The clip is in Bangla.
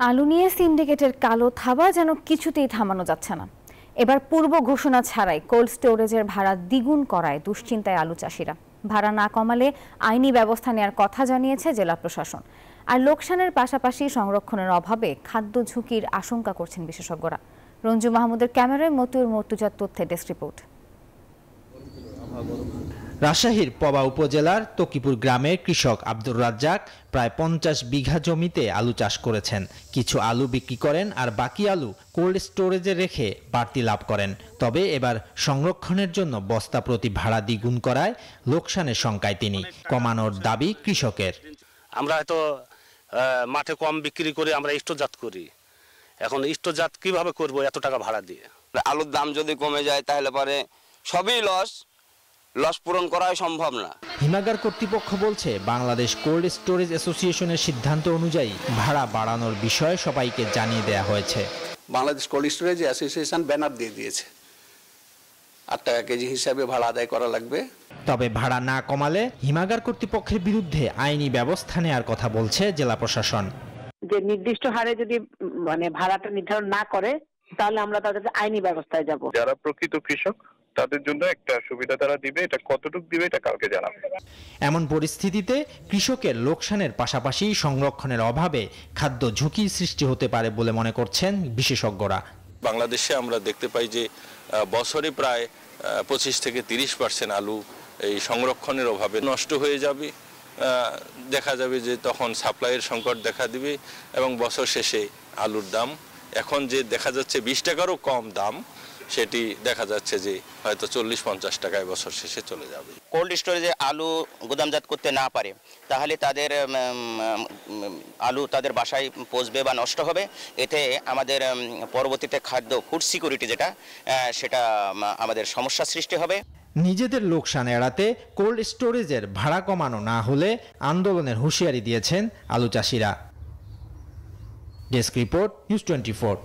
আলু নিয়ে সিন্ডিকেটের কালো থাবা যেন কিছুতেই থামানো যাচ্ছে না। এবার পূর্ব ঘোষণা ছাড়াই কোল্ড স্টোরেজের ভাড়া দ্বিগুণ করায় দুশ্চিন্তায় আলু চাষিরা। ভাড়া না কমালে আইনি ব্যবস্থা নেওয়ার কথা জানিয়েছে জেলা প্রশাসন। আর লোকসানের পাশাপাশি সংরক্ষণের অভাবে খাদ্য ঝুঁকির আশঙ্কা করছেন বিশেষজ্ঞরা। রঞ্জু মাহমুদের ক্যামেরায় মতিউর মর্তুজার তথ্যে ডেস্ক রিপোর্ট। রাজশাহীর পবা উপজেলার তকিপুর গ্রামের কৃষক আব্দুর রাজ্জাক প্রায় 50 বিঘা জমিতে আলু চাষ করেছেন। কিছু আলু বিক্রি করেন আর বাকি আলু কোল্ড স্টোরেজে রেখে বাড়তি লাভ করেন। তবে এবার সংরক্ষণের জন্য বস্তা প্রতি ভাড়া দ্বিগুণ করায় লোকসানের শঙ্কায় তিনি। কমানোর দাবি কৃষকের। আমরা হয়তো মাঠে কম বিক্রি করে আমরা স্টোরজাত করি, এখন স্টোরজাত কিভাবে করব এত টাকা ভাড়া দিয়ে? আলুর দাম যদি কমে যায় তাহলে পরে সবই লস পূরণ করাই সম্ভব না। হিমাগার কর্তৃপক্ষ বলছে বাংলাদেশ কোল্ড স্টোরেজ অ্যাসোসিয়েশনের সিদ্ধান্ত অনুযায়ী ভাড়া বাড়ানোর বিষয়ে সবাইকে জানিয়ে দেওয়া হয়েছে। Bangladesh cold storage association banner দিয়ে দিয়েছে, 8 টাকা কেজি হিসাবে ভাড়া আদায় করা লাগবে। তবে ভাড়া না কমালে হিমাগার কর্তৃপক্ষের বিরুদ্ধে আইনি ব্যবস্থা নেওয়ার কথা বলছে জেলা প্রশাসন। যে নির্দিষ্ট হারে যদি ভাড়াটা নির্ধারণ না করে তাহলে আমরা তাদের আইনি ব্যবস্থায় যাব। যারা প্রকৃত কৃষক তাদের জন্য একটা সুবিধা তারা দিবে, এটা কতটুকু দিবে এটা কালকে জানাবে। এমন পরিস্থিতিতে কৃষকের লোকসানের পাশাপাশি সংরক্ষণের অভাবে খাদ্য ঝুঁকি সৃষ্টি হতে পারে বলে মনে করছেন বিশেষজ্ঞরা। বাংলাদেশে আমরা দেখতে পাই যে বছরে প্রায় 25 থেকে 30% আলু এই সংরক্ষণের অভাবে নষ্ট হয়ে যাবে। দেখা যাবে যে তখন সাপ্লাইয়ের সংকট দেখা দিবে এবং বছর শেষে আলুর দাম এখন যে দেখা যাচ্ছে 20 টাকারও কম দাম, সেটি দেখা যাচ্ছে যে হয়তো 40-50 টাকায় বছর শেষে চলে যাবে। কোল্ড স্টোরেজে আলু গুদামজাত করতে না পারে তাহলে তাদের আলু তাদের বাসায় পচবে বা নষ্ট হবে। এতে আমাদের পরবর্তীতে ফুড সিকিউরিটি সেটা আমাদের সমস্যা সৃষ্টি হবে। নিজেদের লোকসান এড়াতে কোল্ড স্টোরেজের ভাড়া কমানো না হলে আন্দোলনের হুঁশিয়ারি দিয়েছেন আলু চাষিরা। Desk report, news 24।